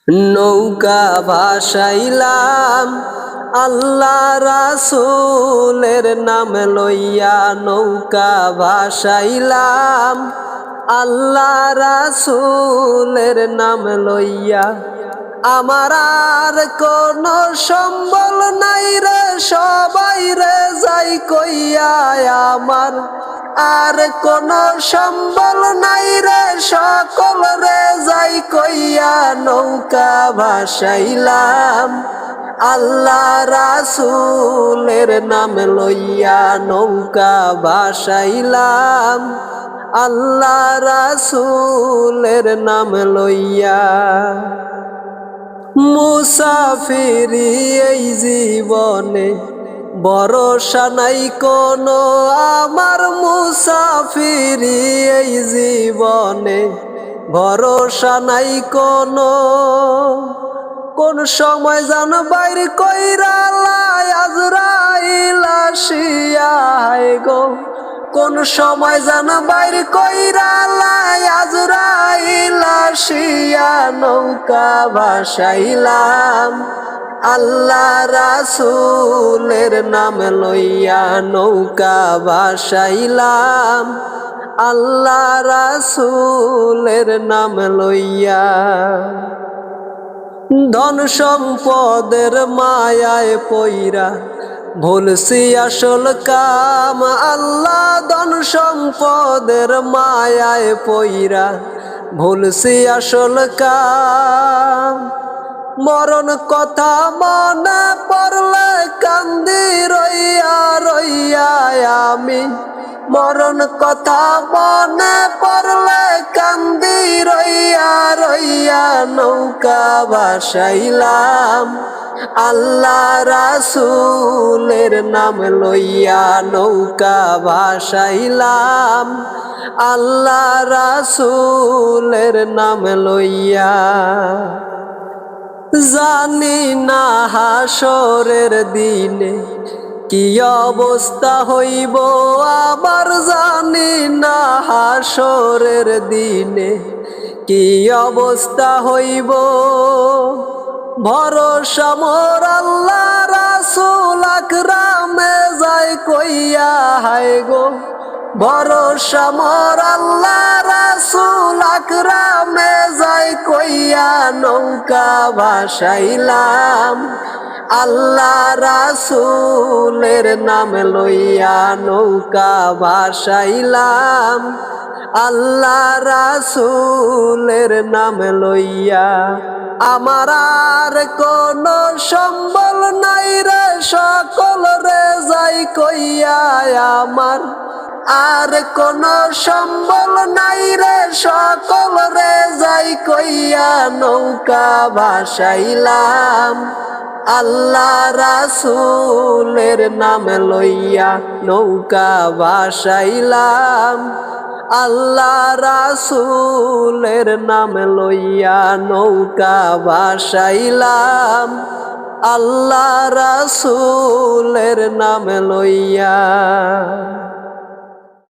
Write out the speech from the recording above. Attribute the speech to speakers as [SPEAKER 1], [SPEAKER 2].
[SPEAKER 1] নৌকা ভাসাইলাম আল্লাহ রাসূলের নাম লইয়া, নৌকা ভাসাইলাম আল্লাহ রাসূলের নাম লইয়া। আমার আর কোনো সম্বল নাই রে, সবাই রে যাই কইয়া। আমার আর কোনো সম্বল নাই রে, সকল রে যাই কইয়া। নৌকা ভাসাইলাম আল্লাহ রাসূলের নাম লইয়া, নৌকা ভাসাইলাম আল্লাহ রাসূলের নাম লইয়া। মুসাফিরি এই জীবনে ভরসা নাই কোনো আমার, মুসাফিরি এই জীবনে ভরসা নাই কোনো। কোন সময় জান বাইর কইরা লাই আজরাইল আসিয়া, হায় গো কোন সময় জান বাইর কইরা লাই আজরাইল আসিয়া। নৌকা ভাসাইলাম আল্লাহ রাসূলের নাম লইয়া, নৌকা ভাসাইলাম আল্লাহ রাসূলের নাম লইয়া। ধন সম্পদের মায়ায় পইরা ভুলছি আসল কাম আল্লাহ, ধন সম্পদের মায়ায় পইরা ভুলছি আসল কাম। মরণ কথা মনে পড়লে কান্দি রইয়া রইয়া আমি, মরণ কথা মনে পড়লে কান্দি রইয়া রইয়া। নৌকা ভাসাইলাম আল্লাহ রাসূলের নাম লইয়া, নৌকা ভাসাইলাম আল্লাহ রাসূলের নাম লইয়া। জানি না হাসরের দিনে কি অবস্থা হইব আবার, জানি না হাসরের দিনে কি অবস্থা হইব। ভরসা মোর আল্লাহ রাসূল আকরামে যাই কইয়া, হায় গো ভরসা মোর আল্লাহ রাসূল আকরামে যাই কইয়া। নৌকা ভাসাইলাম আল্লাহ রাসূলের নাম লইয়া, নৌকা ভাসাইলাম আল্লাহ রাসূলের নাম লইয়া। আমার আর কোনো সম্বল নাই রে, সকল রে যাই কইয়া। আমার আর কোনো সম্বল নাই রে, সকল রে যাই কইয়া। নৌকা ভাসাইলাম আল্লাহ রাসূলের নাম লইয়া, নৌকা ভাসাইলাম আল্লাহ রাসূলের নাম লইয়া, নৌকা ভাসাইলাম আল্লাহ রাসূলের নাম লইয়া।